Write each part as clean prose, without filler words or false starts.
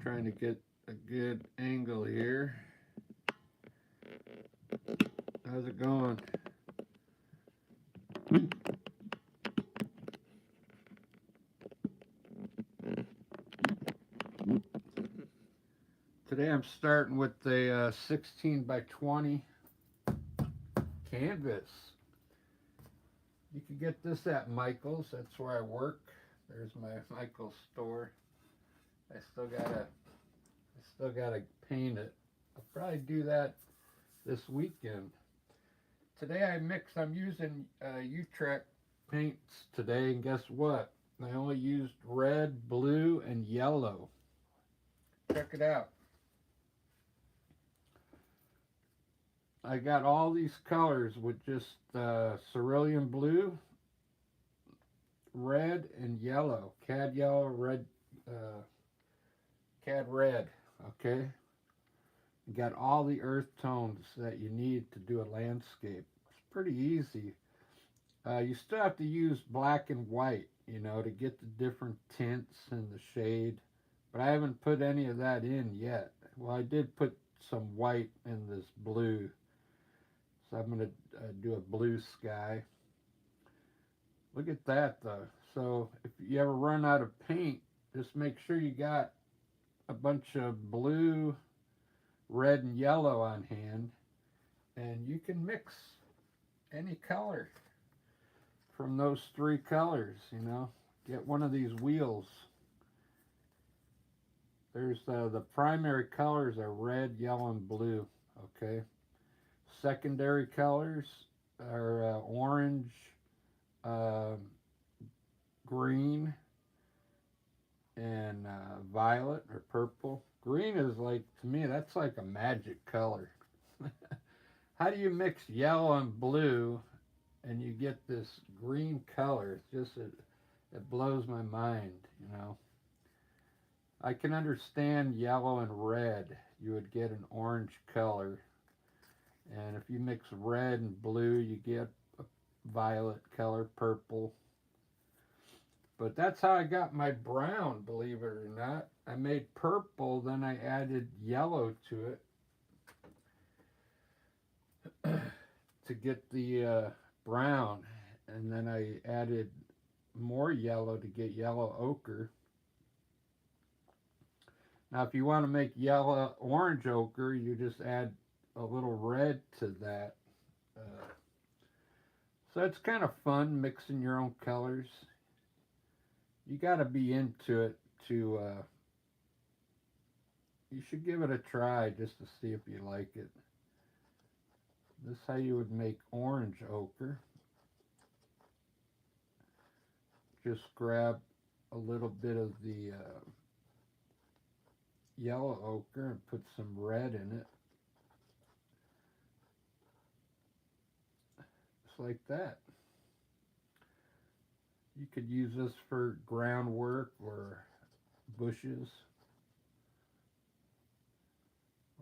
trying to get a good angle here. How's it going? Today I'm starting with the 16 by 20 canvas. You can get this at Michael's. That's where I work. There's my Michael's store. I still gotta paint it. I'll probably do that this weekend. Today I'm using Utrecht paints today, and guess what? I only used red, blue, and yellow. Check it out. I got all these colors with just cerulean blue, red, and yellow. Cad yellow, red, uh, cad red. Okay? You got all the earth tones that you need to do a landscape. It's pretty easy. You still have to use black and white, to get the different tints and the shade. But I haven't put any of that in yet. Well, I did put some white in this blue. So I'm going to do a blue sky. Look at that, though. So if you ever run out of paint, just make sure you got a bunch of blue, red, and yellow on hand. And you can mix any color from those three colors. Get one of these wheels. There's the primary colors are red, yellow, and blue. Okay. Secondary colors are orange, uh, green, and violet or purple. Green is like, to me, that's like a magic color. How do you mix yellow and blue and you get this green color? It blows my mind. I can understand yellow and red. You would get an orange color. And if you mix red and blue, you get a violet color, purple. But that's how I got my brown, believe it or not. I made purple, then I added yellow to it to get the brown. And then I added more yellow to get yellow ochre. Now, if you want to make yellow orange ochre, you just add a little red to that. So it's kind of fun mixing your own colors. You got to be into it to. You should give it a try just to see if you like it. This is how you would make orange ochre. Just grab a little bit of the yellow ochre and put some red in it. Just like that. You could use this for groundwork or bushes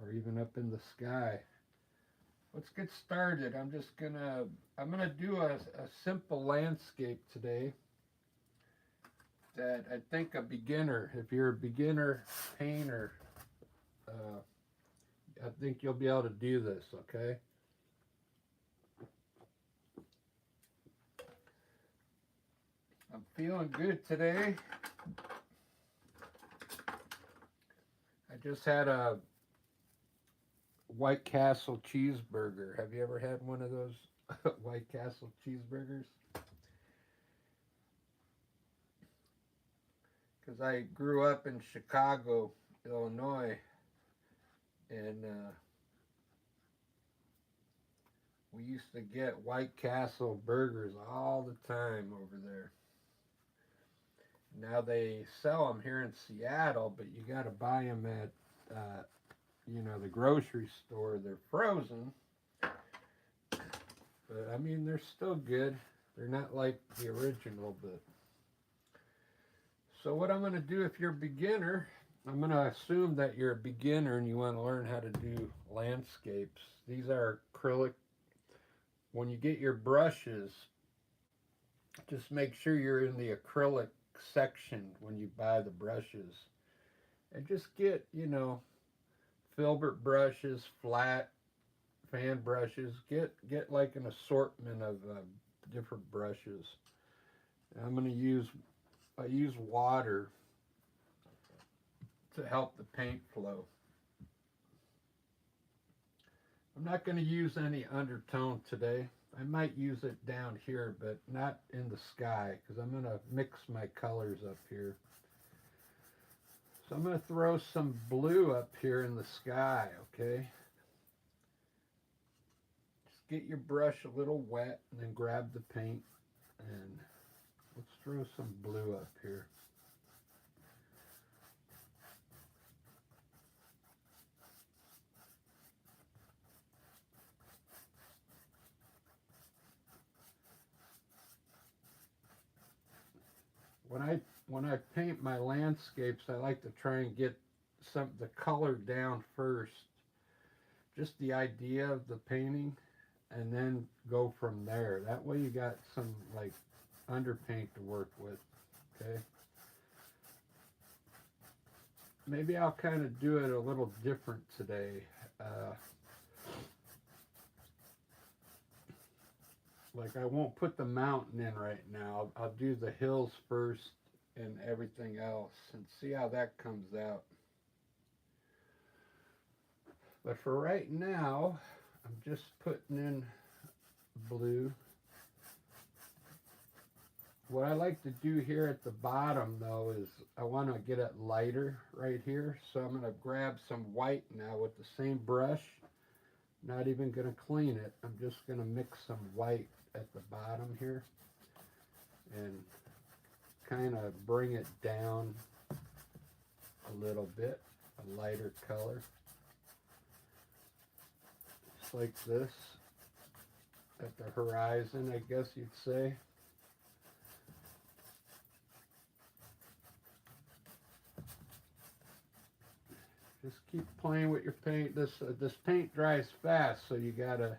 or even up in the sky. Let's get started. I'm gonna do a simple landscape today that I think a beginner, if you're a beginner painter, I think you'll be able to do this, okay? I'm feeling good today. I just had a White Castle cheeseburger. Have you ever had one of those White Castle cheeseburgers? Because I grew up in Chicago, Illinois, and we used to get White Castle burgers all the time over there. Now they sell them here in Seattle, but you got to buy them at, the grocery store. They're frozen, but I mean they're still good. They're not like the original, but. So what I'm going to do, if you're a beginner, I'm going to assume that you're a beginner and you want to learn how to do landscapes. These are acrylic. When you get your brushes, just make sure you're in the acrylic section when you buy the brushes. And just get, you know, filbert brushes, flat fan brushes. Get like an assortment of different brushes. And I'm going to use water to help the paint flow. I'm not going to use any undertone today. I might use it down here, but not in the sky, because I'm going to mix my colors up here. So I'm going to throw some blue up here in the sky, okay? Just get your brush a little wet and then grab the paint and let's throw some blue up here. When I paint my landscapes, I like to try and get the color down first. Just the idea of the painting, and then go from there. That way you got some like underpaint to work with. Okay. Maybe I'll kind of do it a little different today. Like I won't put the mountain in right now. I'll do the hills first and everything else and see how that comes out. But for right now, I'm just putting in blue. What I like to do here at the bottom though is I want to get it lighter right here. So I'm going to grab some white now with the same brush. Not even going to clean it. I'm just going to mix some white at the bottom here and kind of bring it down a little bit, a lighter color. Just like this at the horizon, I guess you'd say. Just keep playing with your paint. This paint dries fast, so you gotta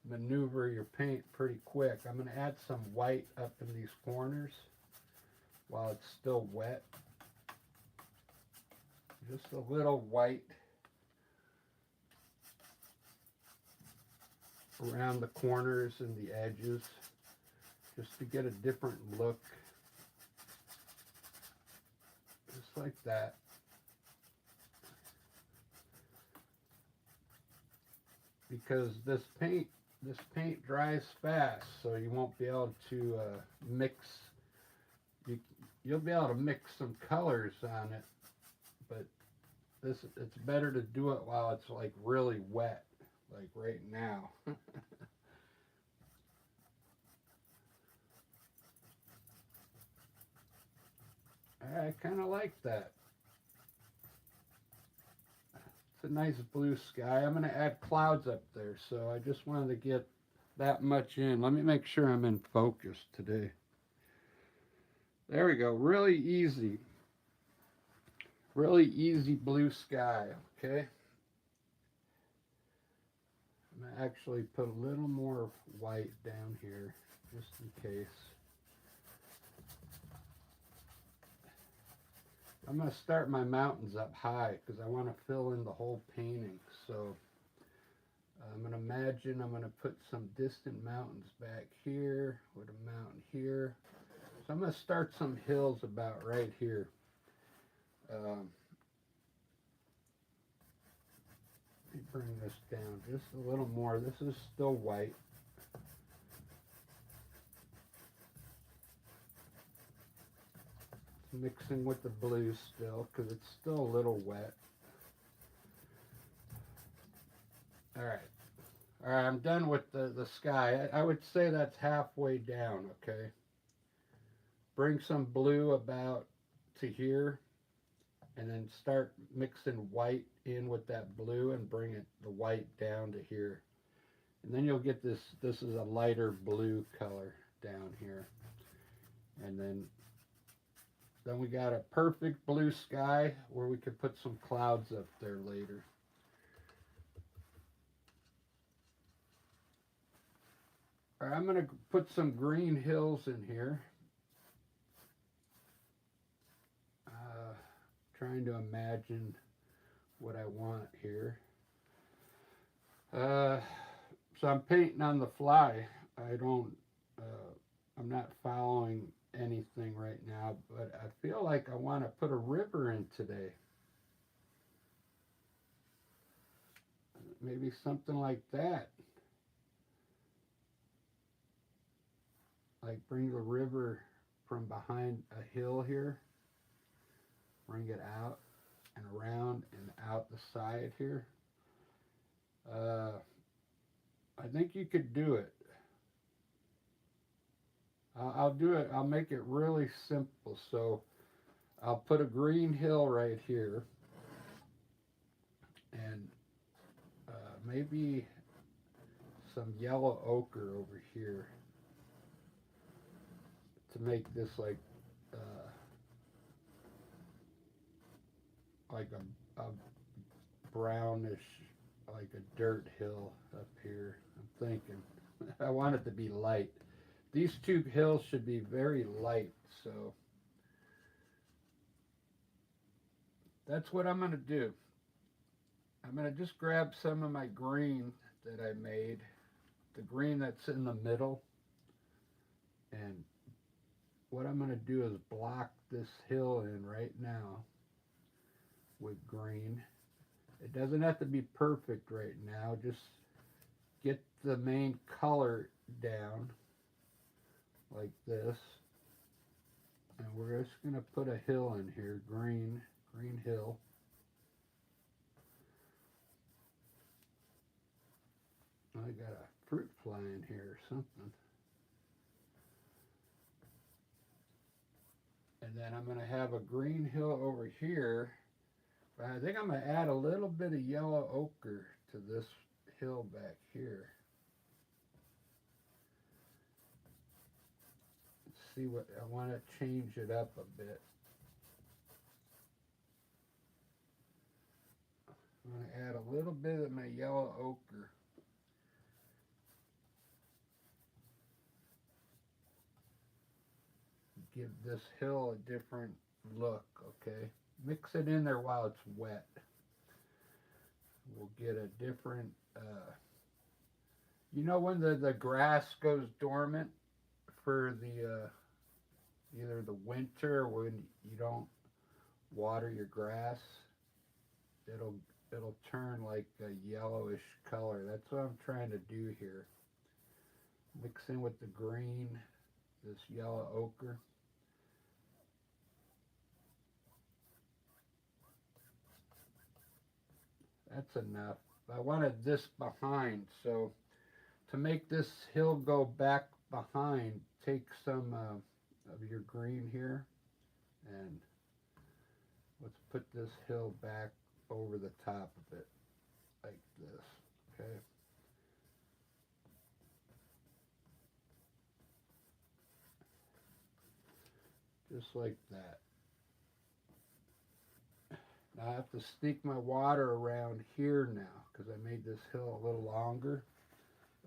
maneuver your paint pretty quick. I'm gonna add some white up in these corners while it's still wet. Just a little white around the corners and the edges, just to get a different look. Just like that. Because this paint dries fast, so you won't be able to mix. You'll be able to mix some colors on it, but it's better to do it while it's like really wet, like right now. I kind of like that. It's a nice blue sky. I'm going to add clouds up there, so I just wanted to get that much in. Let me make sure I'm in focus today. There we go. Really easy. Really easy blue sky, okay? I'm going to actually put a little more white down here, just in case. I'm going to start my mountains up high because I want to fill in the whole painting. So I'm going to imagine I'm going to put some distant mountains back here with a mountain here. So I'm going to start some hills about right here. Let me bring this down just a little more. This is still white. Mixing with the blue still because it's still a little wet. All right, I'm done with the sky. I would say that's halfway down. Okay, bring some blue about to here and then start mixing white in with that blue and bring the white down to here, and then you'll get this is a lighter blue color down here, and then we got a perfect blue sky where we could put some clouds up there later. All right, I'm going to put some green hills in here. trying to imagine what I want here. So I'm painting on the fly. I don't, I'm not following anything right now, but I feel like I want to put a river in today. Maybe something like that. Like bring the river from behind a hill here, bring it out and around and out the side here. I think you could do it. I'll do it. I'll make it really simple. So I'll put a green hill right here, and maybe some yellow ochre over here to make this like a brownish, like a dirt hill up here. I'm thinking. I want it to be light. These two hills should be very light, so that's what I'm going to do. I'm going to just grab some of my green that I made, the green that's in the middle, and what I'm going to do is block this hill in right now with green. It doesn't have to be perfect right now, just get the main color down like this, and we're just going to put a hill in here, green hill. I got a fruit fly in here or something. And then I'm going to have a green hill over here. But I think I'm going to add a little bit of yellow ochre to this hill back here. Let's see what, I want to change it up a bit. I'm going to add a little bit of my yellow ochre. Give this hill a different look, okay? Mix it in there while it's wet. We'll get a different, you know when the grass goes dormant for the, either the winter or when you don't water your grass, it'll turn like a yellowish color. That's what I'm trying to do here. Mix in with the green, this yellow ochre. That's enough. I wanted this behind, so to make this hill go back behind, take some of your green here, and let's put this hill back over the top of it, like this, okay? Just like that. Now I have to sneak my water around here now because I made this hill a little longer.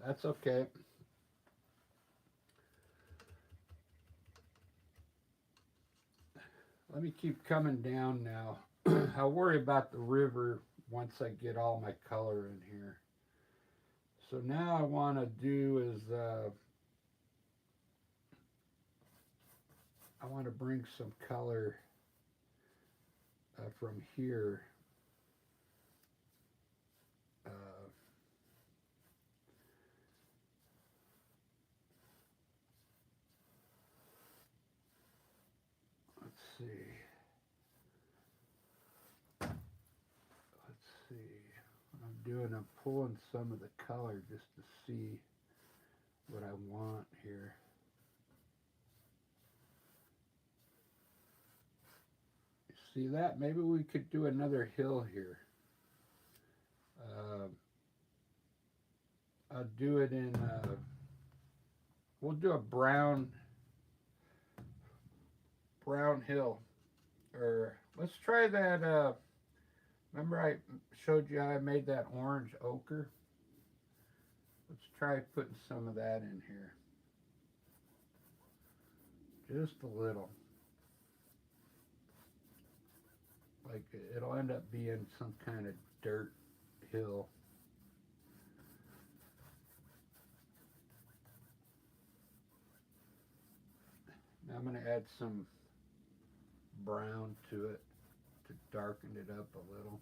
That's okay. Let me keep coming down now. I'll worry about the river once I get all my color in here. So now I want to do is I want to bring some color from here. Let's see. What I'm doing, I'm pulling some of the color just to see what I want here. See that? Maybe we could do another hill here. I'll do it in, we'll do a brown hill. Or let's try that, remember I showed you how I made that orange ochre? Let's try putting some of that in here. Just a little. like it'll end up being some kind of dirt hill. Now I'm going to add some brown to it to darken it up a little.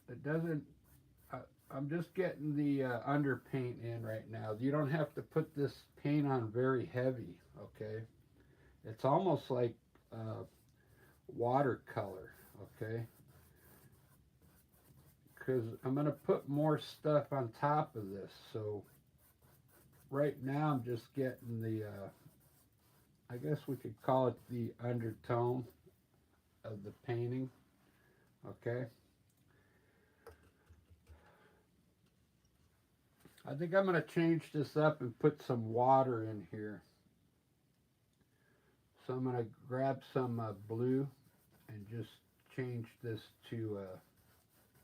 It doesn't, I, I'm just getting the underpaint in right now. You don't have to put this paint on very heavy, okay? It's almost like uh, watercolor, okay? Because I'm going to put more stuff on top of this. So right now I'm just getting the, I guess we could call it the undertone of the painting, okay? I think I'm going to change this up and put some water in here. So I'm going to grab some blue and just change this to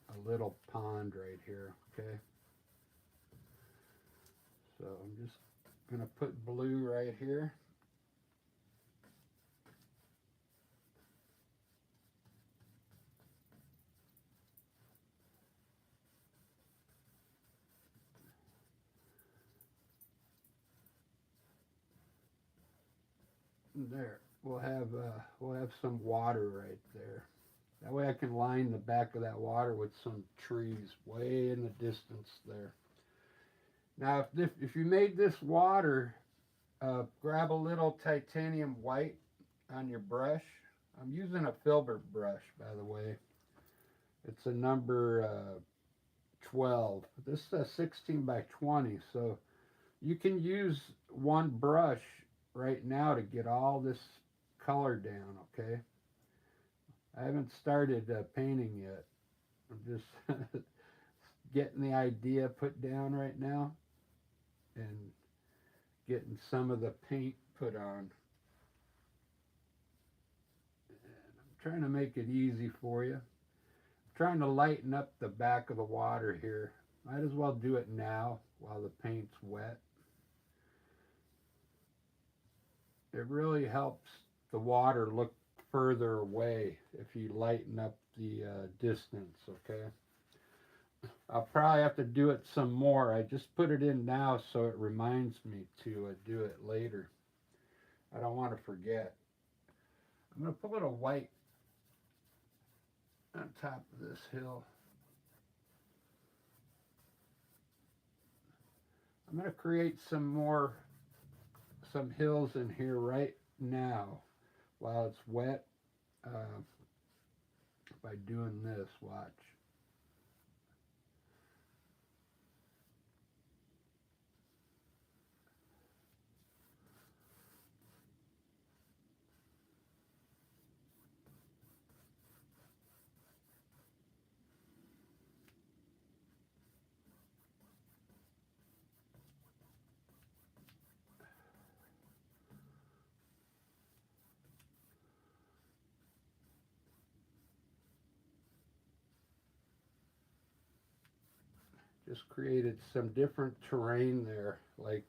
a little pond right here, okay? So I'm just going to put blue right here. There, we'll have some water right there. That way I can line the back of that water with some trees way in the distance there. Now, if you made this water, grab a little titanium white on your brush. I'm using a filbert brush, by the way. It's a number 12. This is a 16 by 20, so you can use one brush right now to get all this color down, okay? I haven't started painting yet. I'm just getting the idea put down right now and getting some of the paint put on. And I'm trying to make it easy for you. I'm trying to lighten up the back of the water here. Might as well do it now while the paint's wet. It really helps the water look further away if you lighten up the distance, okay? I'll probably have to do it some more. I just put it in now so it reminds me to do it later. I don't want to forget. I'm going to put a little white on top of this hill. I'm going to create some hills in here right now while it's wet by doing this. Watch. Just created some different terrain there, like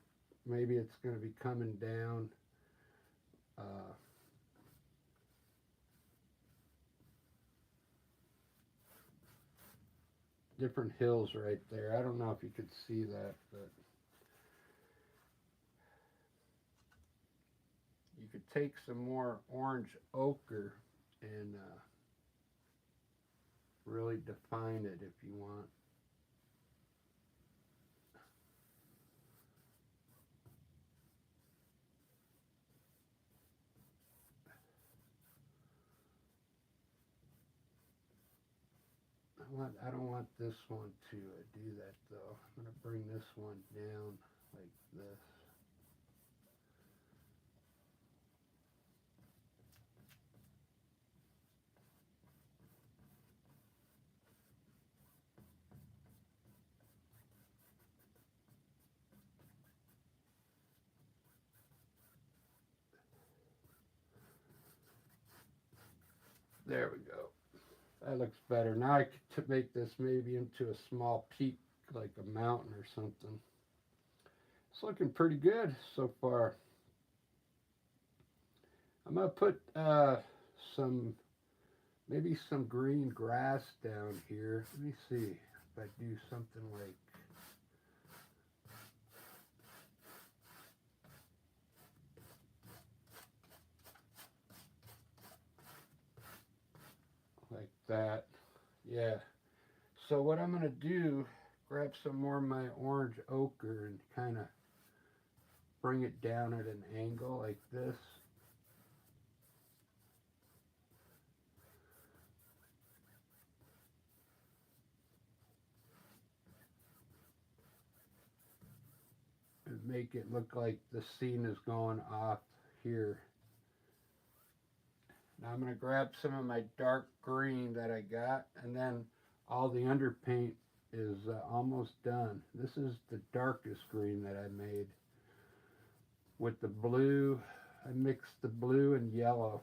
maybe it's going to be coming down. Different hills right there. I don't know if you could see that, but you could take some more orange ochre and really define it if you want. I don't want this one to do that though. I'm going to bring this one down like this. There we go. That looks better. Now I could make this maybe into a small peak, like a mountain or something. It's looking pretty good so far. I'm gonna put some maybe some green grass down here. Let me see if I do something like that. Yeah. So what I'm gonna do, grab some more of my orange ochre and kind of bring it down at an angle like this. And make it look like the scene is going off here. Now I'm going to grab some of my dark green that I got, and then all the underpaint is almost done. This is the darkest green that I made. With the blue, I mixed the blue and yellow.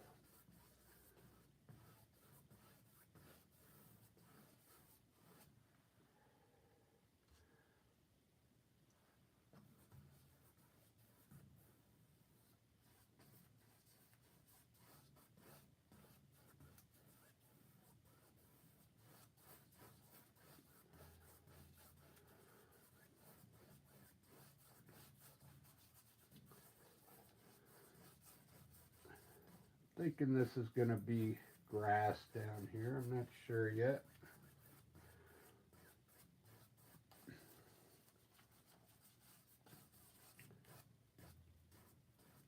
Thinking this is going to be grass down here. I'm not sure yet.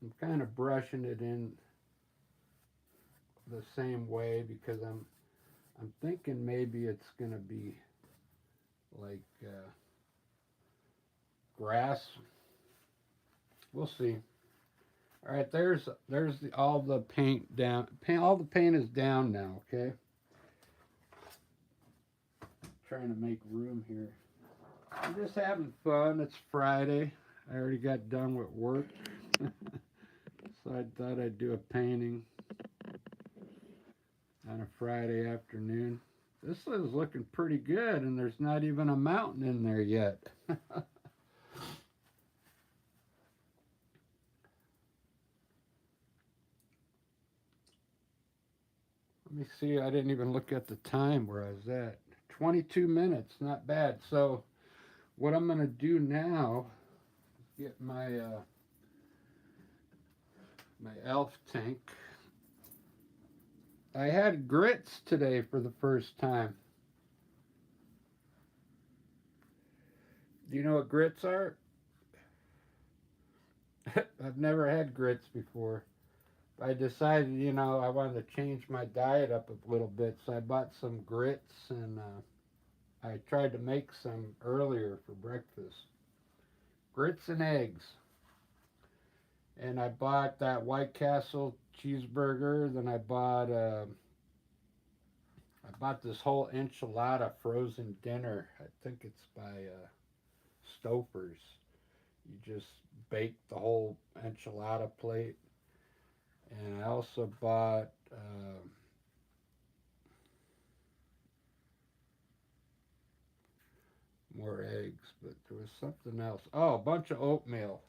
I'm kind of brushing it in the same way because I'm thinking maybe it's going to be like grass. We'll see. All right, there's all the paint down. All the paint is down now. Okay. Trying to make room here. I'm just having fun. It's Friday. I already got done with work, so I thought I'd do a painting on a Friday afternoon. This is looking pretty good, and there's not even a mountain in there yet. Let me see. I didn't even look at the time where I was at. 22 minutes, not bad. So what I'm going to do now is get my my elf tank. I had grits today for the first time. Do you know what grits are? I've never had grits before. I decided, I wanted to change my diet up a little bit, so I bought some grits and I tried to make some earlier for breakfast. Grits and eggs. And I bought that White Castle cheeseburger. Then I bought this whole enchilada frozen dinner. I think it's by Stouffer's. You just bake the whole enchilada plate. And I also bought more eggs, but there was something else. Oh, a bunch of oatmeal.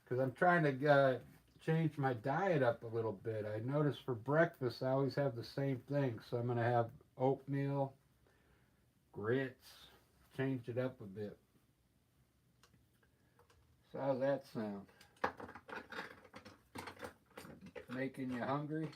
Because I'm trying to change my diet up a little bit. I notice for breakfast I always have the same thing. So I'm going to have oatmeal, grits, change it up a bit. So how's that sound? Making you hungry?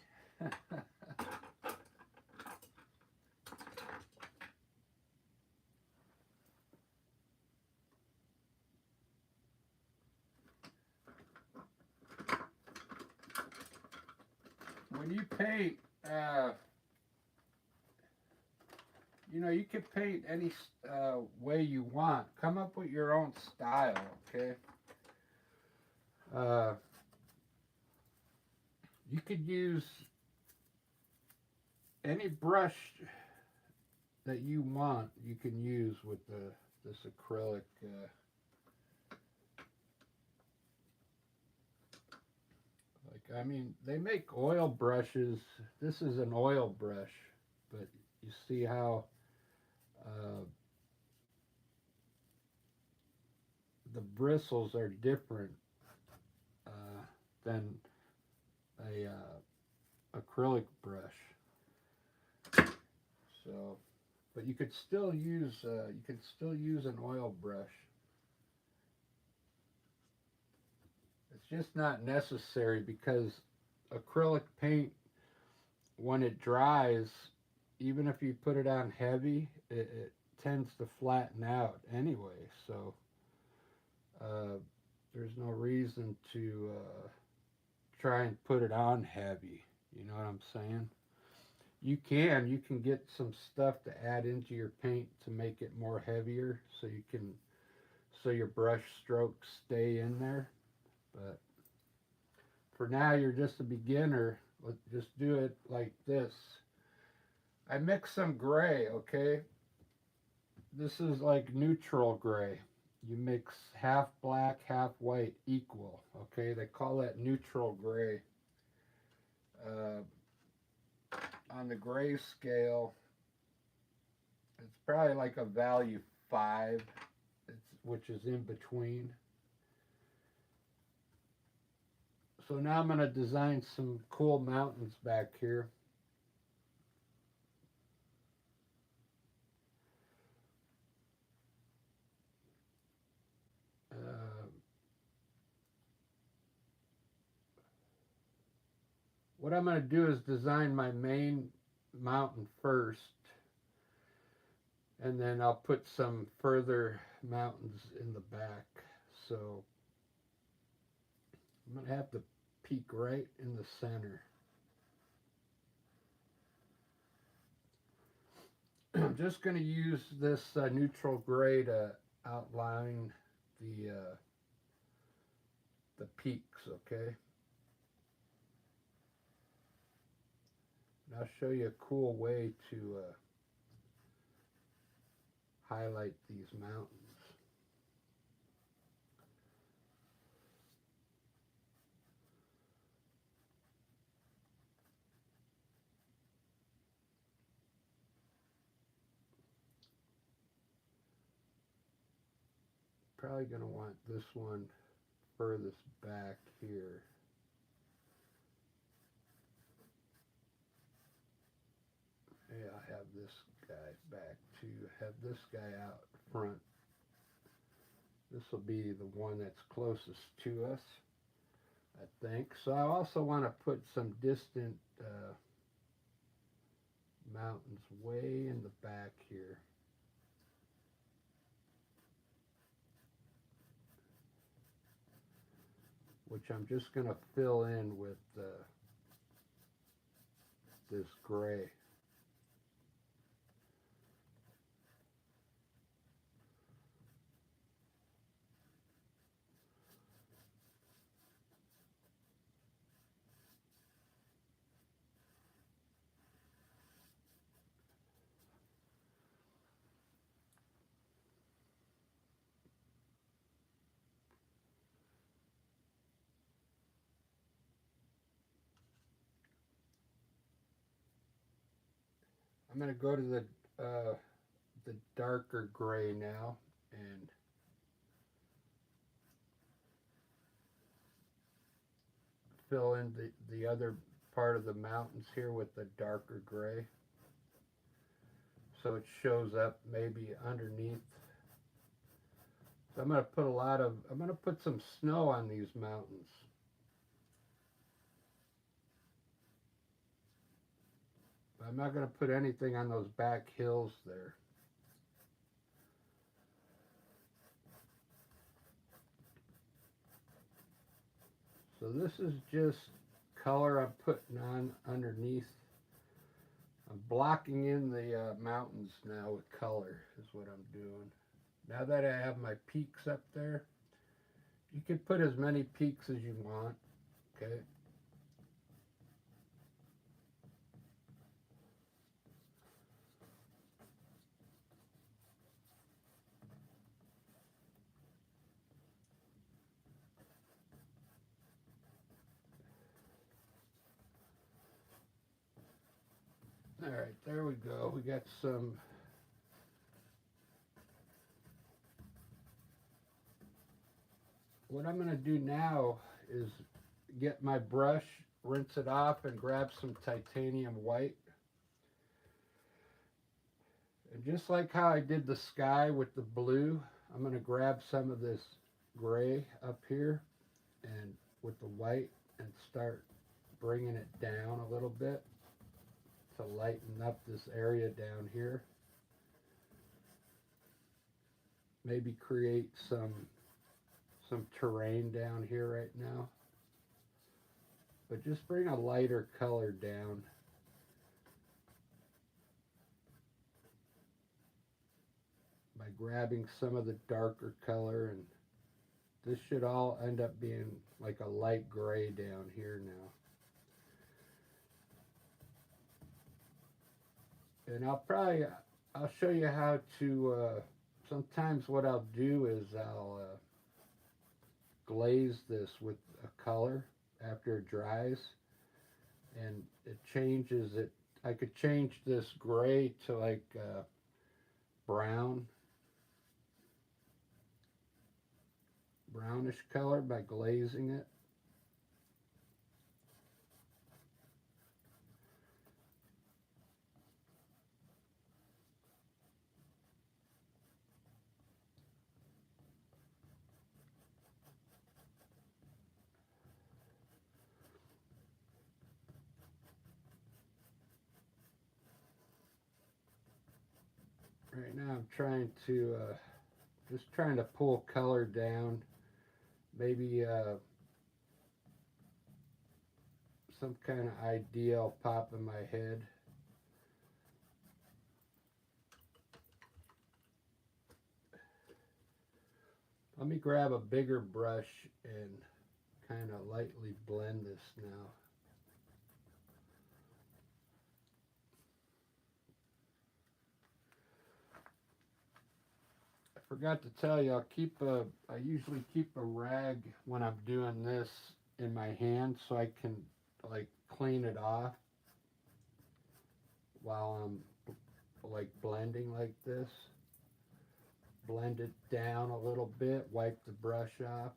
When you paint, you can paint any way you want. Come up with your own style, okay? You could use any brush that you want. You can use with this acrylic. They make oil brushes. This is an oil brush, but you see how uh, the bristles are different than a acrylic brush. So, but you could still use an oil brush. It's just not necessary because acrylic paint, when it dries, even if you put it on heavy, it tends to flatten out anyway. So there's no reason to try and put it on heavy. You know what I'm saying? You can get some stuff to add into your paint to make it more heavier, so your brush strokes stay in there. But for now, you're just a beginner. Let's just do it like this. I mix some gray, okay? This is like neutral gray. You mix half black, half white, equal, okay? They call that neutral gray. On the gray scale, it's probably like a value 5, which is in between. So now I'm going to design some cool mountains back here. What I'm going to do is design my main mountain first, and then I'll put some further mountains in the back. So I'm going to have the peak right in the center. I'm just going to use this neutral gray to outline the peaks, okay? And I'll show you a cool way to highlight these mountains. Probably going to want this one furthest back here. Yeah, I have this guy back too. Have this guy out front. This will be the one that's closest to us, I think. So I also want to put some distant mountains way in the back here. Which I'm just going to fill in with this gray. I'm going to go to the darker gray now and fill in the other part of the mountains here with the darker gray, so it shows up maybe underneath. So I'm going to put some snow on these mountains. I'm not going to put anything on those back hills there. So this is just color I'm putting on underneath. I'm blocking in the mountains now with color is what I'm doing. Now that I have my peaks up there, you can put as many peaks as you want, okay? All right, there we go. We got some what I'm going to do now is get my brush, rinse it off, and grab some titanium white. And just like how I did the sky with the blue, I'm going to grab some of this gray up here and with the white and start bringing it down a little bit to lighten up this area down here. Maybe create some terrain down here right now. But just bring a lighter color down. By grabbing some of the darker color, and this should all end up being like a light gray down here now. And I'll show you how to, sometimes what I'll do is I'll glaze this with a color after it dries, and it changes it. I could change this gray to like brownish color by glazing it. Right now I'm trying to just trying to pull color down, maybe some kind of idea will pop in my head. Let me grab a bigger brush and kind of lightly blend this now. Forgot to tell you, I usually keep a rag when I'm doing this in my hand so I can like clean it off while I'm like blending like this. Blend it down a little bit, wipe the brush off.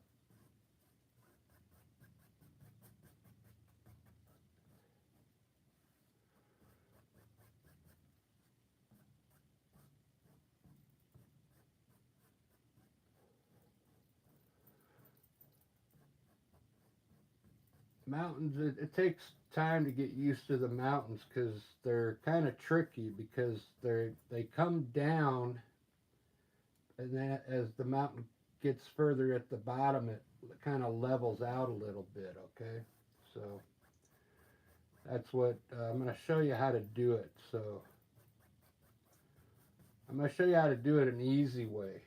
Mountains, it takes time to get used to the mountains because they're kind of tricky because they come down, and then as the mountain gets further at the bottom, it kind of levels out a little bit. Okay, so that's what I'm going to show you how to do it. So I'm going to show you how to do it an easy way.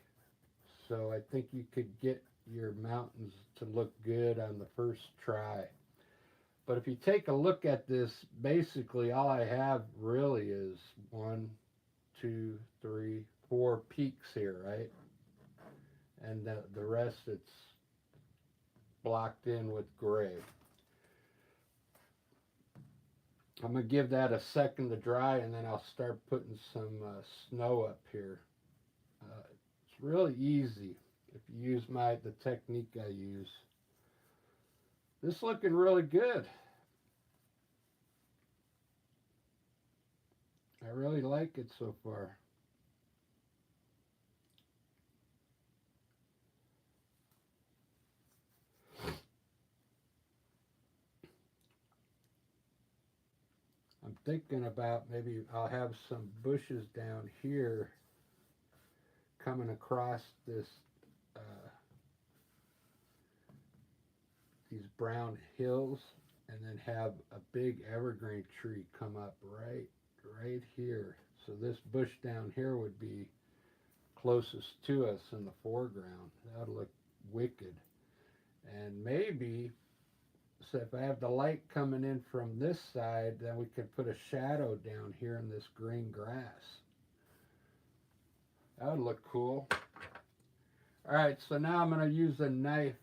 So I think you could get your mountains to look good on the first try. But if you take a look at this, basically all I have really is 1, 2, 3, 4 peaks here, right? And the rest it's blocked in with gray. I'm going to give that a second to dry, and then I'll start putting some snow up here. It's really easy if you use the technique I use. This is looking really good. I really like it so far. I'm thinking about maybe I'll have some bushes down here coming across this these brown hills, and then have a big evergreen tree come up right here. So this bush down here would be closest to us in the foreground. That would look wicked. And maybe, so if I have the light coming in from this side, then we could put a shadow down here in this green grass. That would look cool. All right, so now I'm going to use a knife.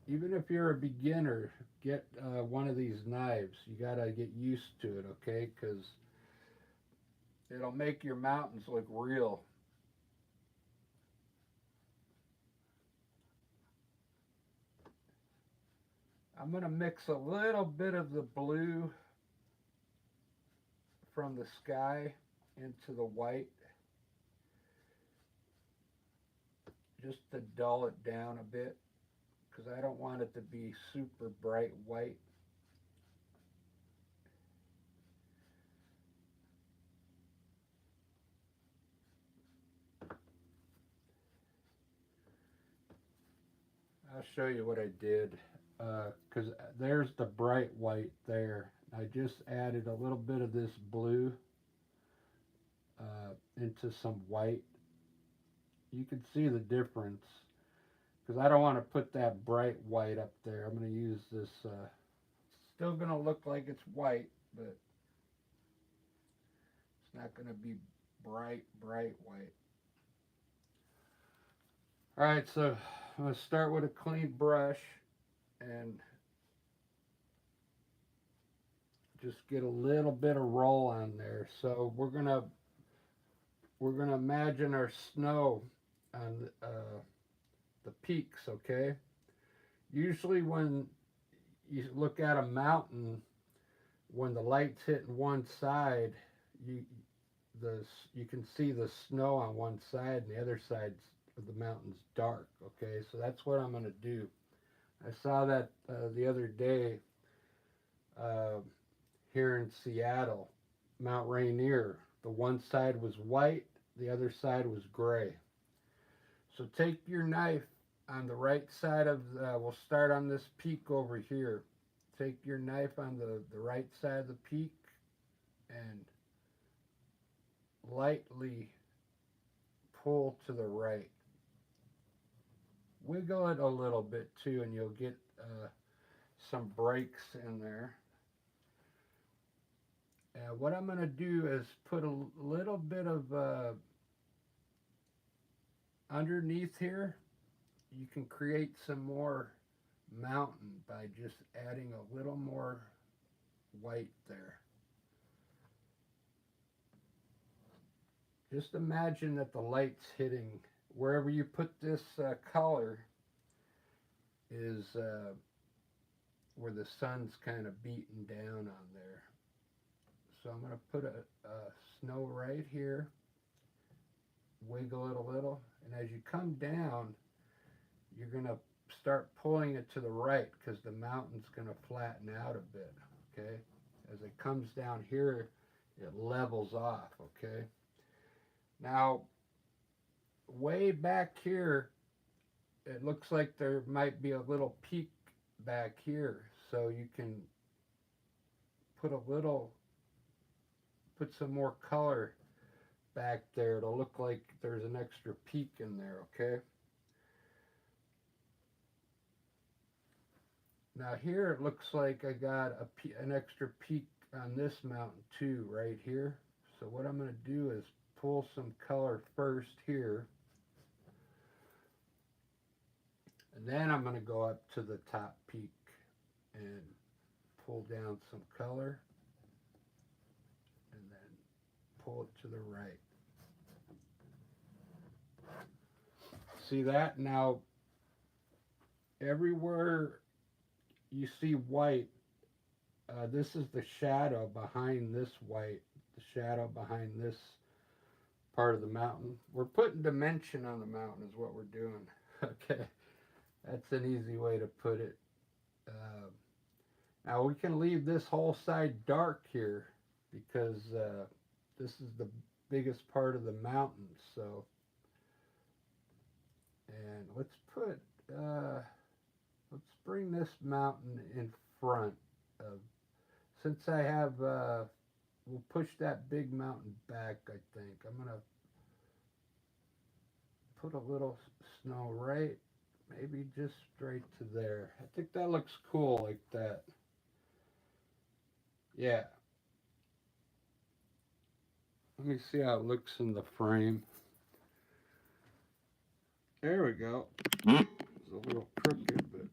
Even if you're a beginner, get one of these knives. You got to get used to it, okay? Because it'll make your mountains look real. I'm going to mix a little bit of the blue from the sky into the white, just to dull it down a bit, because I don't want it to be super bright white. I'll show you what I did, because there's the bright white there. I just added a little bit of this blue into some white. You can see the difference, because I don't want to put that bright white up there. I'm going to use this, still going to look like it's white, but it's not going to be bright white. Alright, so I'm going to start with a clean brush and just get a little bit of roll on there. So we're gonna imagine our snow on the peaks, okay? Usually when you look at a mountain, when the light's hitting one side, you can see the snow on one side, and the other side of the mountain's dark, okay? So that's what I'm going to do. I saw that the other day here in Seattle, Mount Rainier. The one side was white, the other side was gray. So take your knife on the right side of we'll start on this peak over here. Take your knife on the right side of the peak and lightly pull to the right. Wiggle it a little bit too, and you'll get some breaks in there. What I'm going to do is put a little bit of underneath here. You can create some more mountain by just adding a little more white there. Just imagine that the light's hitting wherever you put this color is where the sun's kind of beating down on there. So I'm going to put a snow right here, wiggle it a little, and as you come down, you're going to start pulling it to the right because the mountain's going to flatten out a bit, okay? As it comes down here, it levels off, okay? Now, way back here, it looks like there might be a little peak back here, so you can put some more color back there. It'll look like there's an extra peak in there, okay? Now here it looks like I got an extra peak on this mountain too, right here. So what I'm going to do is pull some color first here. And then I'm going to go up to the top peak and pull down some color. And then pull it to the right. See that? Now, everywhere you see white, this is the shadow behind this white, the shadow behind this part of the mountain. We're putting dimension on the mountain is what we're doing. Okay, that's an easy way to put it. Now we can leave this whole side dark here because this is the biggest part of the mountain. So, and let's bring this mountain in front of, since I have, we'll push that big mountain back, I think. I'm going to put a little snow right, maybe just straight to there. I think that looks cool like that. Yeah. Let me see how it looks in the frame. There we go. It's a little crooked, but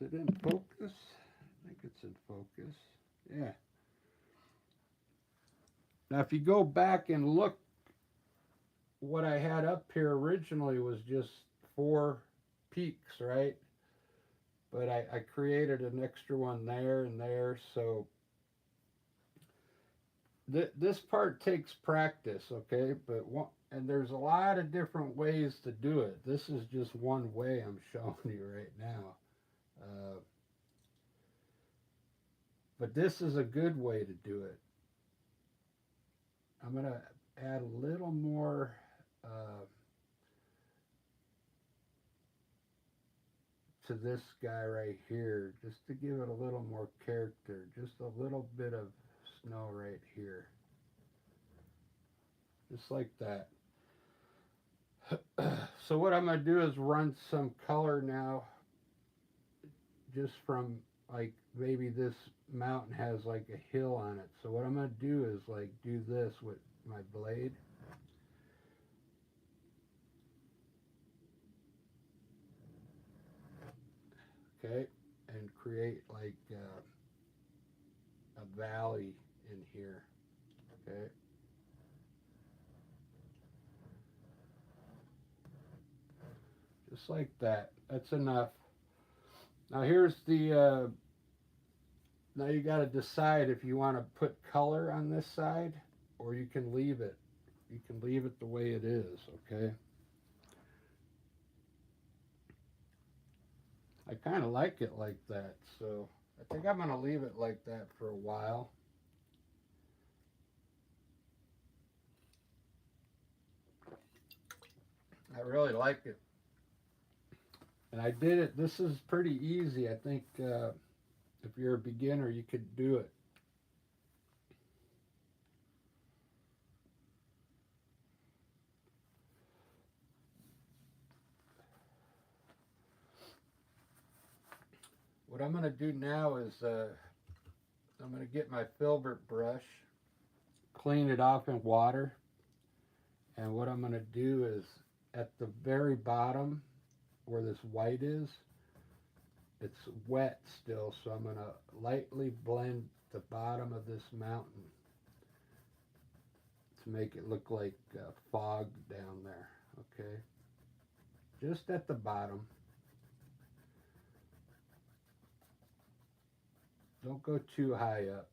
is it in focus? I think it's in focus. Yeah. Now if you go back and look, what I had up here originally was just 4 peaks, right? but I created an extra one there and there. So this part takes practice, okay? But and there's a lot of different ways to do it. This is just one way I'm showing you right now. Uh, but this is a good way to do it. I'm going to add a little more to this guy right here, just to give it a little more character. Just a little bit of snow right here. Just like that. So what I'm going to do is run some color now, just from, like, maybe this mountain has like a hill on it. So what I'm going to do is like do this with my blade. Okay, and create like a valley in here. Okay. Just like that. That's enough. Now here's the, now you got to decide if you want to put color on this side or you can leave it. You can leave it the way it is, okay? I kind of like it like that, so I think I'm going to leave it like that for a while. I really like it. And I did it, this is pretty easy. I think if you're a beginner, you could do it. What I'm going to do now is I'm going to get my filbert brush, clean it off in water, and what I'm going to do is at the very bottom where this white is, it's wet still, so I'm going to lightly blend the bottom of this mountain to make it look like fog down there, okay? Just at the bottom. Don't go too high up.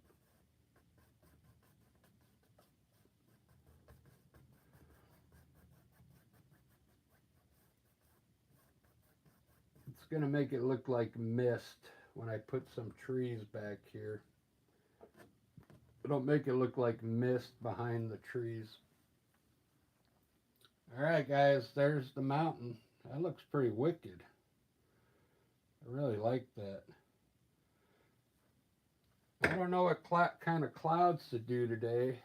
It's going to make it look like mist when I put some trees back here. Don't make it look like mist behind the trees. Alright guys, there's the mountain. That looks pretty wicked. I really like that. I don't know what kind of clouds to do today.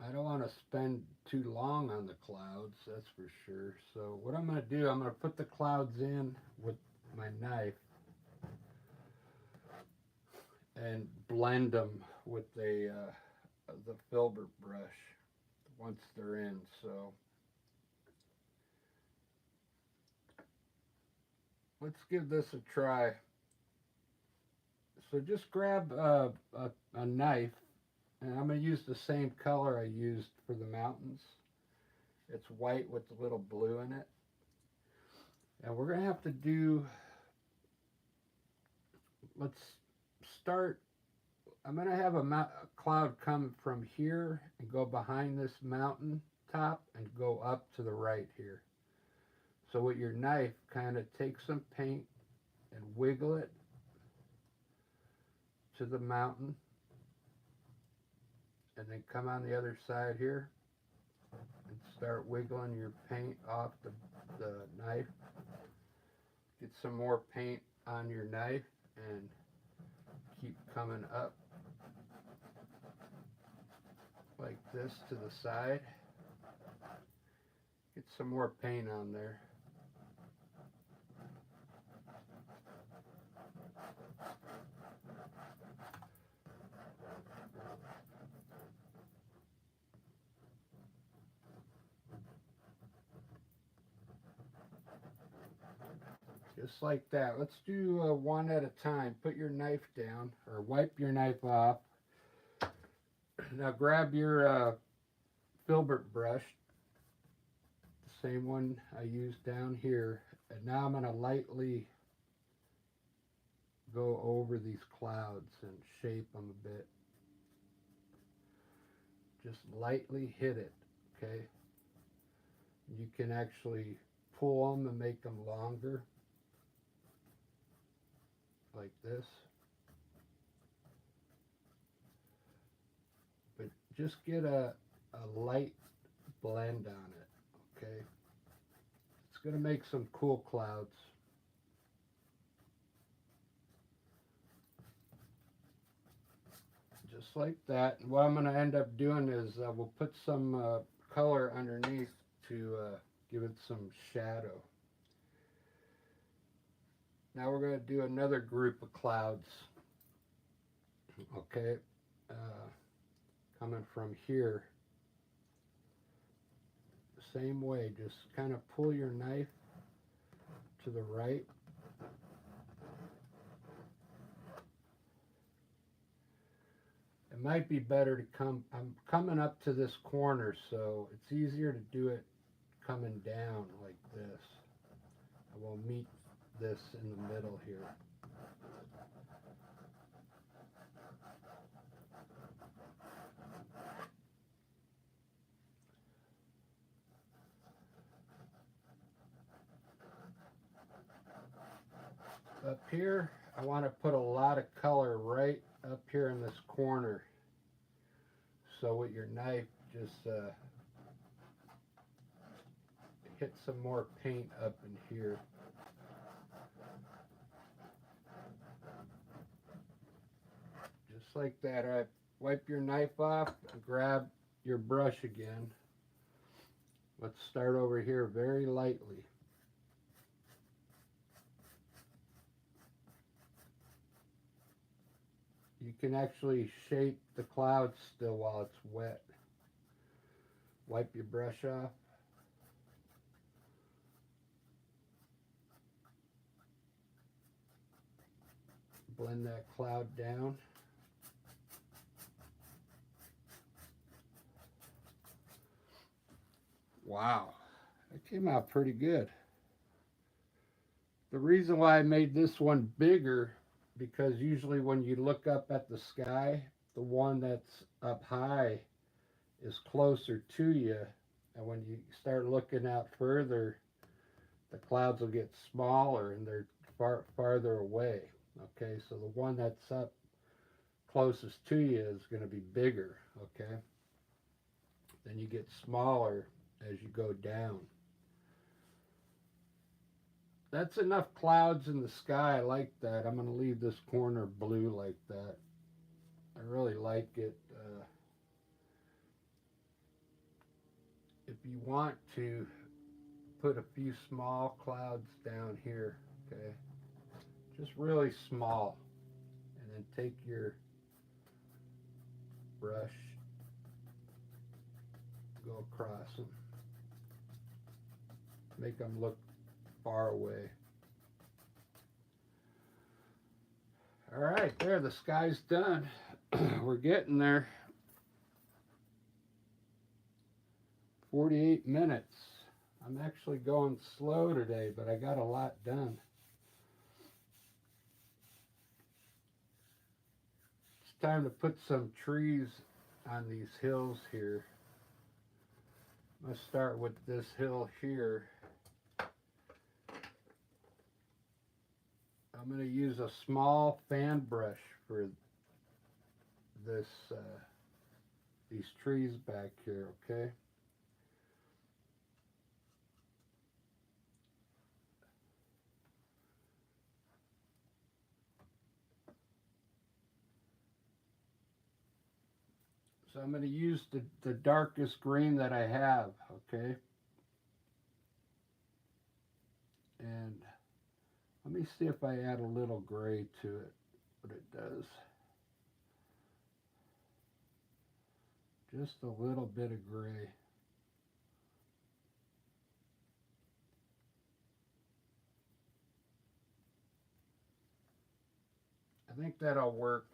I don't want to spend too long on the clouds, that's for sure. So what I'm going to do, I'm going to put the clouds in with my knife and blend them with the filbert brush once they're in. So let's give this a try. So just grab a knife, and I'm going to use the same color I used for the mountains. It's white with a little blue in it. And we're going to have to do, let's start, I'm going to have a cloud come from here and go behind this mountain top and go up to the right here. So with your knife, kind of take some paint and wiggle it to the mountain, and then come on the other side here and start wiggling your paint off the knife. Get some more paint on your knife and keep coming up like this to the side. Get some more paint on there. Just like that. Let's do one at a time. Put your knife down, or wipe your knife off. Now grab your filbert brush same one I used down here. And now I'm going to lightly go over these clouds and shape them a bit. Just lightly hit it, okay? You can actually pull them and make them longer, like this. But just get a light blend on it, okay? It's going to make some cool clouds. Just like that. And what I'm going to end up doing is we'll put some color underneath to give it some shadow. Now we're going to do another group of clouds, okay, coming from here. The same way, just kind of pull your knife to the right. It might be better to I'm coming up to this corner, so it's easier to do it coming down like this. I will meet this in the middle here. Up here, I want to put a lot of color right up here in this corner. So with your knife, just hit some more paint up in here. Just like that. All right, wipe your knife off and grab your brush again. Let's start over here very lightly. You can actually shape the clouds still while it's wet. Wipe your brush off. Blend that cloud down. Wow, that came out pretty good. The reason why I made this one bigger, because usually when you look up at the sky, the one that's up high is closer to you, and when you start looking out further, the clouds will get smaller and they're farther away. Okay, so the one that's up closest to you is going to be bigger. Okay, then you get smaller as you go down. That's enough clouds in the sky. I like that. I'm going to leave this corner blue like that. I really like it. If you want to, put a few small clouds down here, okay? Just really small. And then take your brush, go across them. Make them look far away. All right, there, the sky's done. We're getting there. 48 minutes. I'm actually going slow today, but I got a lot done. It's time to put some trees on these hills here. Let's start with this hill here. I'm going to use a small fan brush for this these trees back here, okay? So I'm going to use the darkest green that I have, okay? And let me see if I add a little gray to it, what it does. Just a little bit of gray. I think that'll work.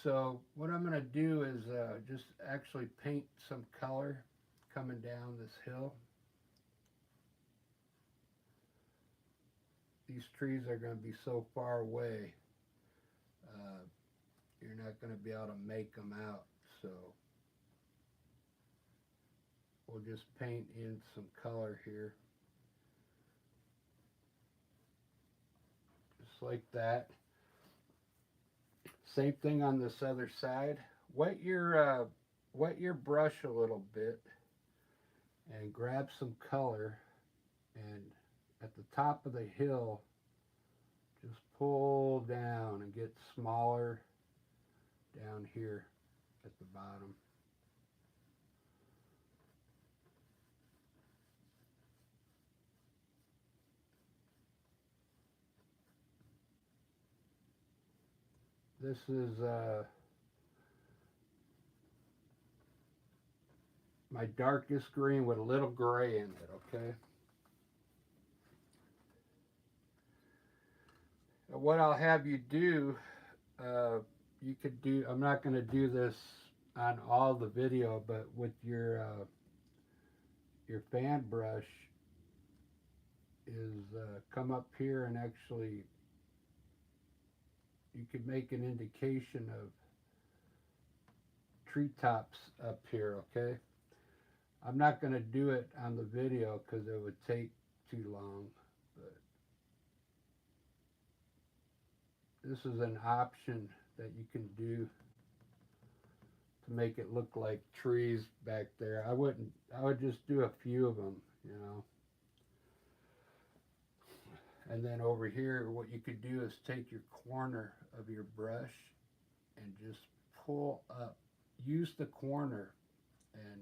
So what I'm going to do is just actually paint some color coming down this hill. these trees are going to be so far away, you're not going to be able to make them out. So we'll just paint in some color here, just like that. Same thing on this other side. Wet your brush a little bit and grab some color, and at the top of the hill just pull down and get smaller down here at the bottom. This is my darkest green with a little gray in it, okay? What I'll have you do, you could do, I'm not going to do this on all the video, but with your fan brush is come up here and actually you could make an indication of treetops up here, okay? I'm not going to do it on the video because it would take too long, but this is an option that you can do to make it look like trees back there. I would just do a few of them, you know. And then over here, what you could do is take your corner of your brush and just pull up. Use the corner, and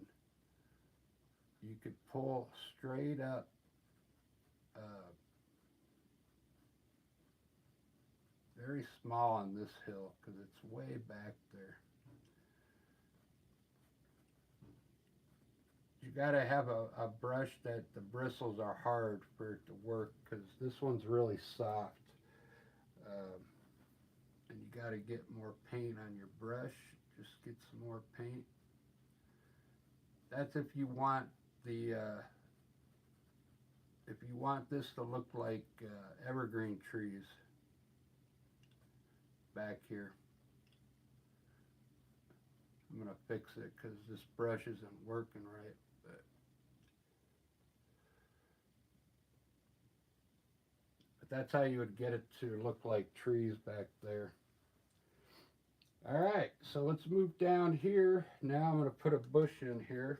you could pull straight up very small on this hill because it's way back there. You got to have a brush that the bristles are hard for it to work, because this one's really soft. And you got to get more paint on your brush. Just get some more paint. That's if you want the if you want this to look like evergreen trees back here. I'm going to fix it because this brush isn't working right. But that's how you would get it to look like trees back there. All right, so let's move down here. Now I'm going to put a bush in here.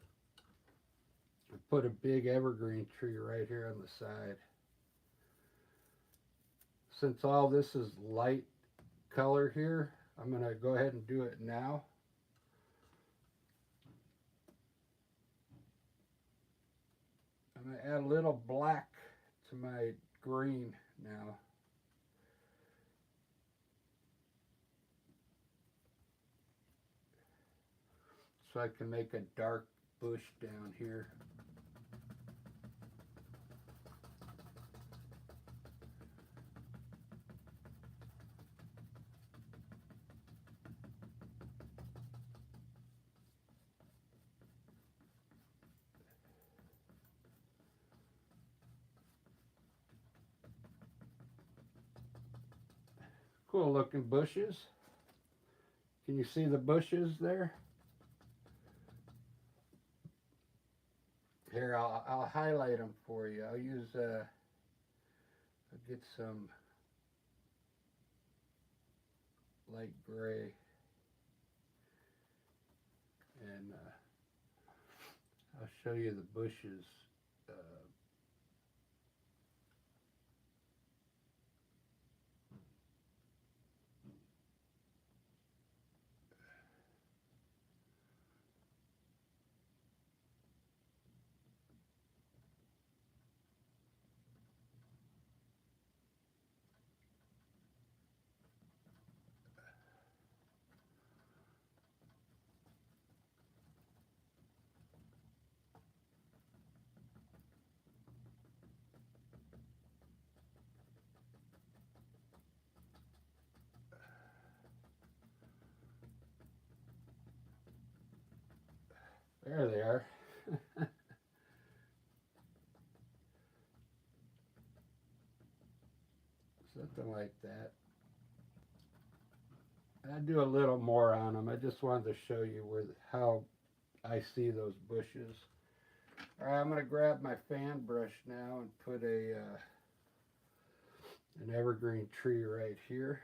I put a big evergreen tree right here on the side. Since all this is light color here, I'm going to go ahead and do it now. I'm going to add a little black to my green now. So I can make a dark bush down here. Cool looking bushes. Can you see the bushes there? Here, I'll highlight them for you. I'll use, I'll get some light gray, and I'll show you the bushes. There they are. something like that. I do a little more on them. I just wanted to show you how I see those bushes. All right, I'm going to grab my fan brush now and put an evergreen tree right here.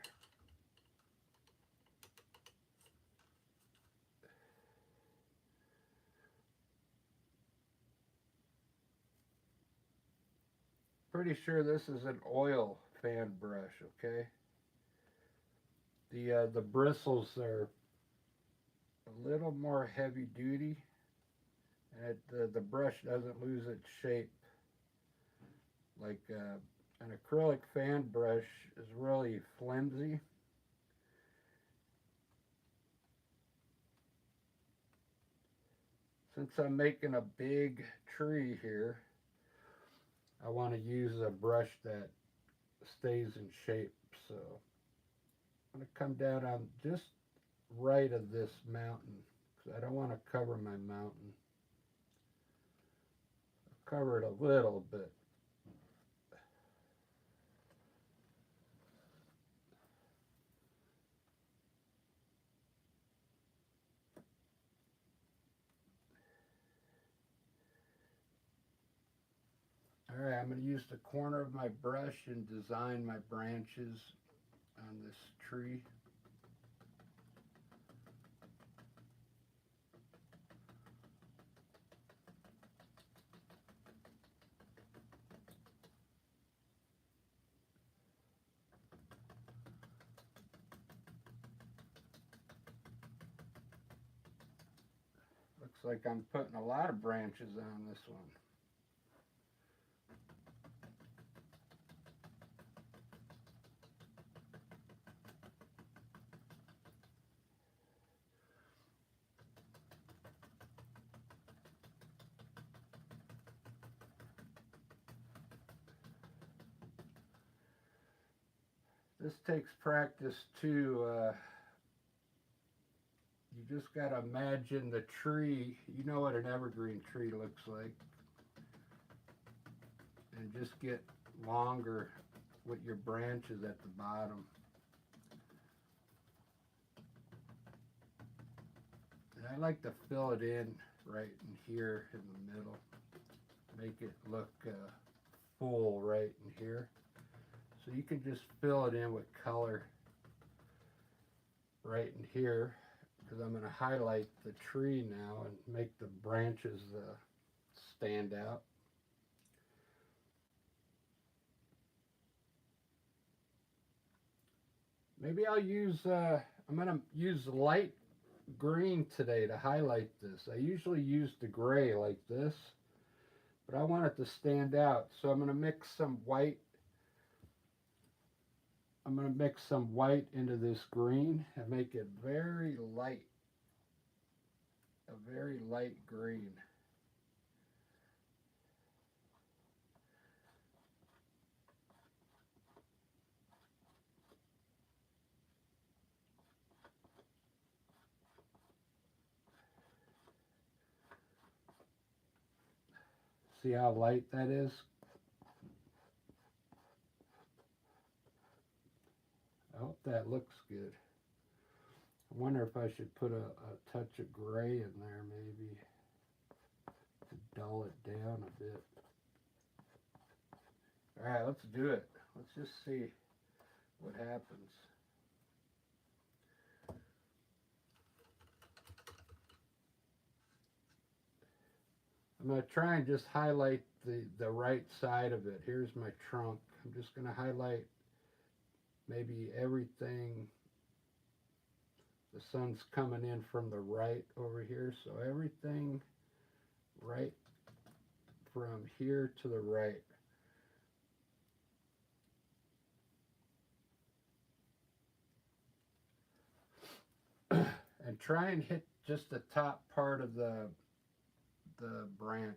Pretty sure this is an oil fan brush, okay? The bristles are a little more heavy duty, and the brush doesn't lose its shape. Like an acrylic fan brush is really flimsy. Since I'm making a big tree here, I want to use a brush that stays in shape. So I'm going to come down on just right of this mountain because I don't want to cover my mountain. I'll cover it a little bit. All right, I'm going to use the corner of my brush and design my branches on this tree. Looks like I'm putting a lot of branches on this one. This takes practice too. You just got to imagine the tree. You know what an evergreen tree looks like. And just get longer with your branches at the bottom. And I like to fill it in right in here in the middle. Make it look full right in here. So you can just fill it in with color right in here, because I'm going to highlight the tree now and make the branches stand out. Maybe I'll use, I'm going to use light green today to highlight this. I usually use the gray like this, but I want it to stand out. So I'm going to mix some white. I'm going to mix some white into this green and make it very light. A very light green. See how light that is? I hope that looks good. I wonder if I should put a touch of gray in there maybe to dull it down a bit. All right, let's do it. Let's just see what happens. I'm going to try and just highlight the right side of it. Here's my trunk. I'm just going to highlight maybe everything. The sun's coming in from the right over here, so everything right from here to the right. And try and hit just the top part of the branch.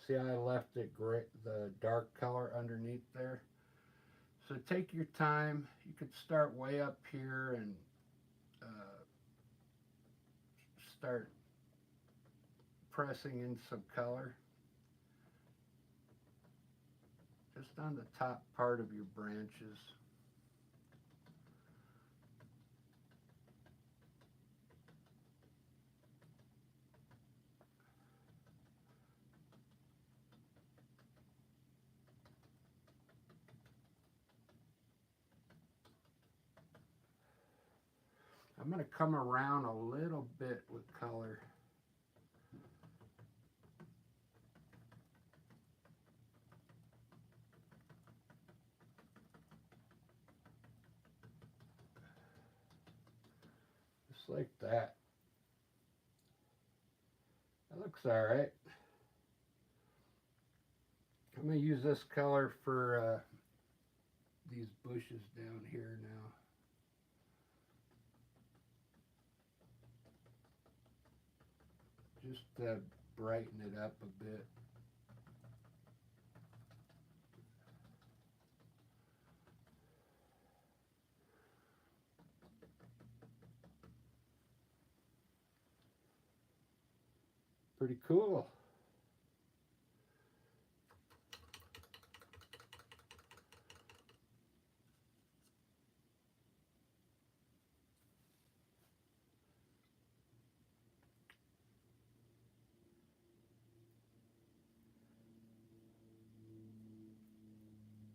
See how I left it gray, the dark color underneath there? So take your time. You could start way up here and start pressing in some color. just on the top part of your branches. I'm going to come around a little bit with color. Just like that. That looks all right. I'm going to use this color for these bushes down here now. Just to brighten it up a bit. Pretty cool.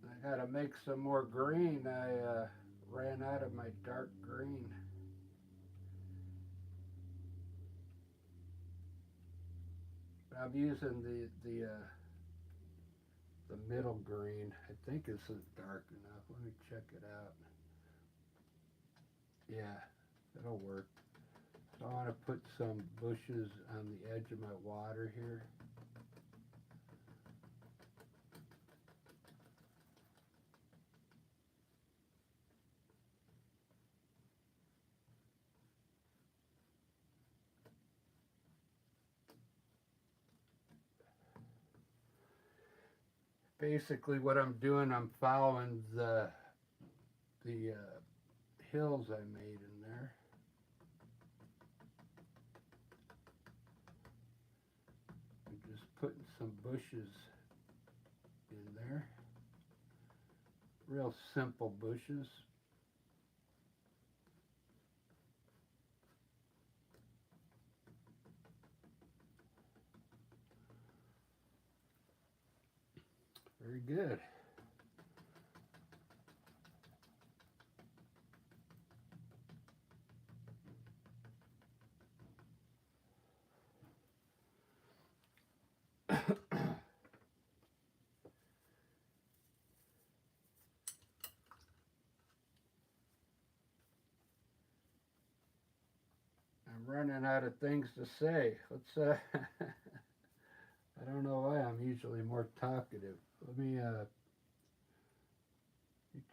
I gotta make some more green. I ran out of my dark green. But I'm using the middle green. I think this is dark enough. Let me check it out. Yeah, it'll work. So I want to put some bushes on the edge of my water here. Basically what I'm doing, I'm following the hills I made in there. I'm just putting some bushes in there. Real simple bushes. Very good. I'm running out of things to say. Let's I don't know why I'm usually more talkative. Let me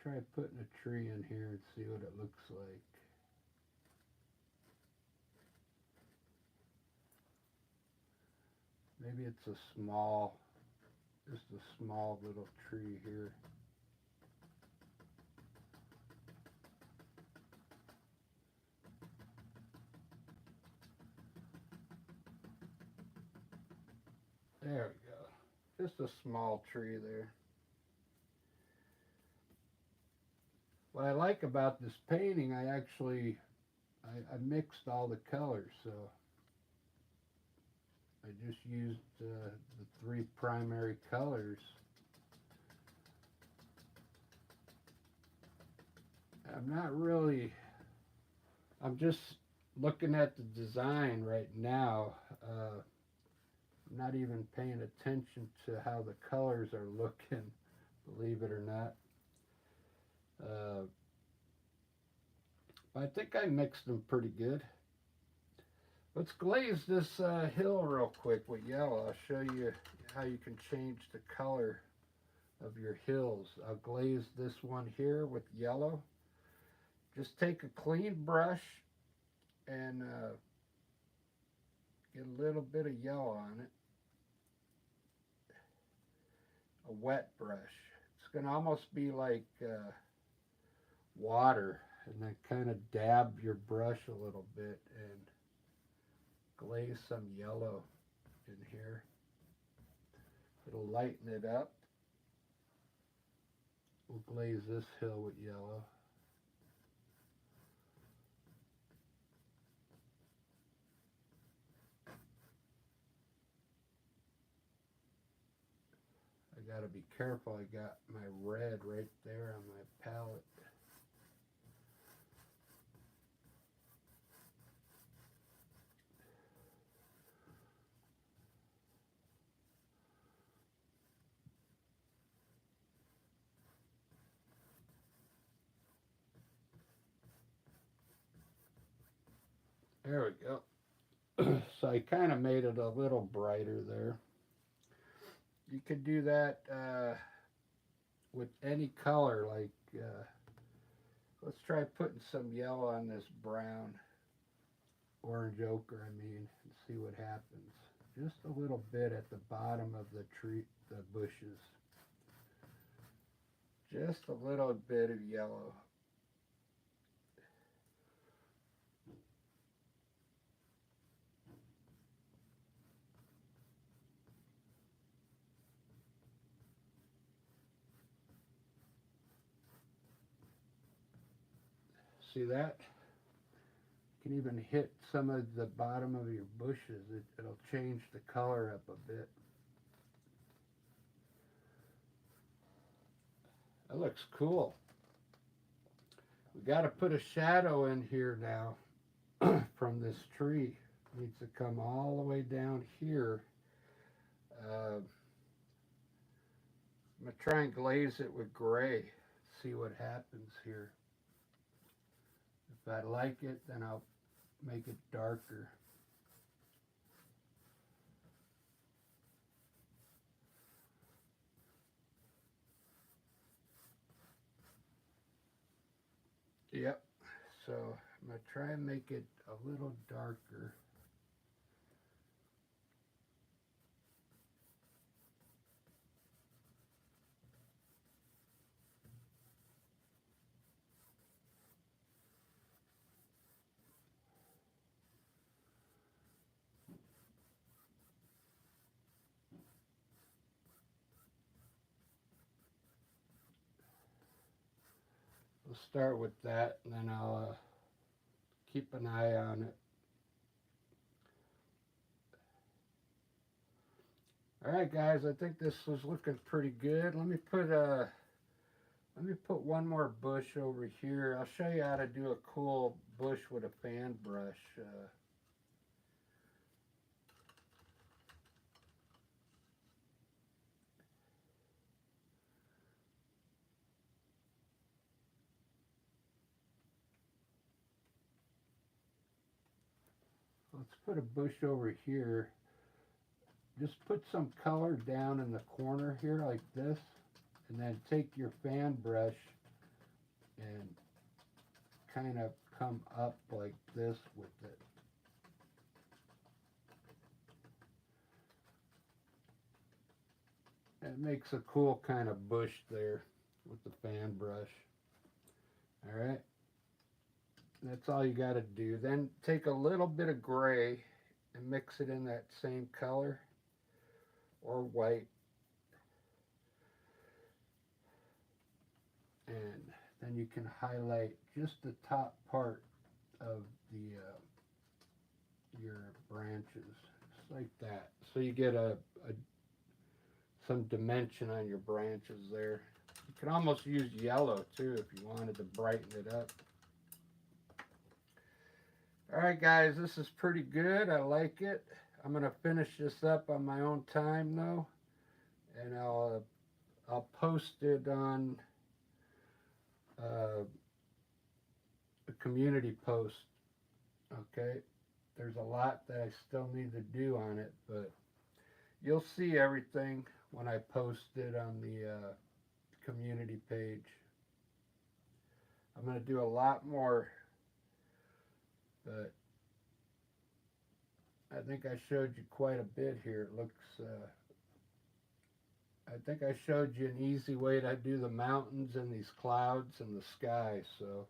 try putting a tree in here and see what it looks like. Maybe it's just a small little tree here. There we go. Just a small tree there. What I like about this painting, I mixed all the colors, so I just used the three primary colors. I'm just looking at the design right now. I'm not even paying attention to how the colors are looking, believe it or not. I think I mixed them pretty good. Let's glaze this hill real quick with yellow. I'll show you how you can change the color of your hills. I'll glaze this one here with yellow. Just take a clean brush and get a little bit of yellow on it. A wet brush. It's going to almost be like water, and then kind of dab your brush a little bit and glaze some yellow in here. It'll lighten it up. we'll glaze this hill with yellow. I gotta be careful, I got my red right there on my palette. There we go. So I kind of made it a little brighter there. You could do that with any color, like let's try putting some yellow on this brown, orange ochre I mean, and see what happens. Just a little bit at the bottom of the tree, the bushes. Just a little bit of yellow. See that? You can even hit some of the bottom of your bushes. It'll change the color up a bit. That looks cool. We got to put a shadow in here now from this tree. It needs to come all the way down here. I'm going to try and glaze it with gray. See what happens here. If I like it, then I'll make it darker. Yep. So I'm going to try and make it a little darker. We'll start with that, and then I'll keep an eye on it. All right, guys, I think this is looking pretty good. Let me put one more bush over here. I'll show you how to do a cool bush with a fan brush. Let's put a bush over here. Just put some color down in the corner here like this, and then take your fan brush and kind of come up like this with it. It makes a cool kind of bush there with the fan brush. All right. That's all you got to do. Then take a little bit of gray and mix it in that same color, or white. And then you can highlight just the top part of the your branches, just like that. So you get some dimension on your branches there. You can almost use yellow too if you wanted to brighten it up. All right, guys, this is pretty good. I like it. I'm going to finish this up on my own time, though, and I'll post it on a community post. Okay, there's a lot that I still need to do on it, but you'll see everything when I post it on the community page. I'm going to do a lot more, but I think I showed you quite a bit here. It looks, I think I showed you an easy way to do the mountains and these clouds and the sky. So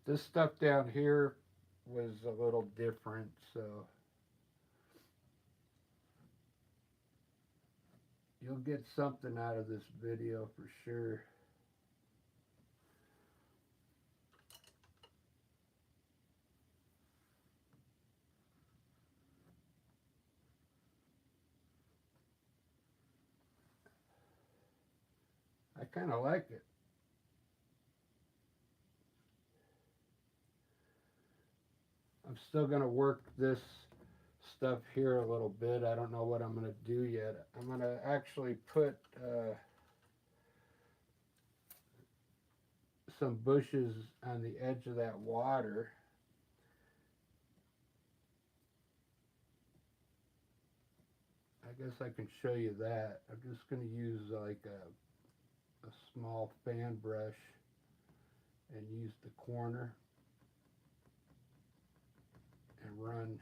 this stuff down here was a little different. So you'll get something out of this video for sure. kind of like it. I'm still going to work this stuff here a little bit. I don't know what I'm going to do yet. I'm going to actually put some bushes on the edge of that water. I guess I can show you that. I'm just going to use like a small fan brush and use the corner and run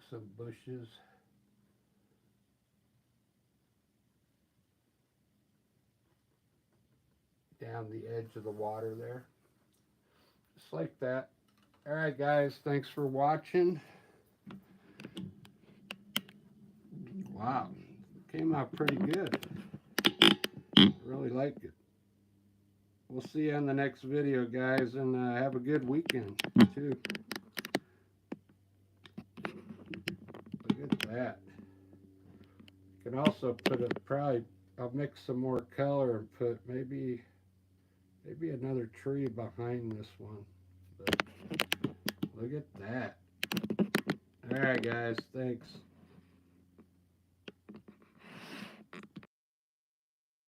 some bushes down the edge of the water there. Just like that. Alright guys, thanks for watching. Wow, came out pretty good. Really like it. We'll see you on the next video, guys, and have a good weekend too. Look at that. You can also put I'll mix some more color and put maybe another tree behind this one. But look at that. Alright guys, thanks.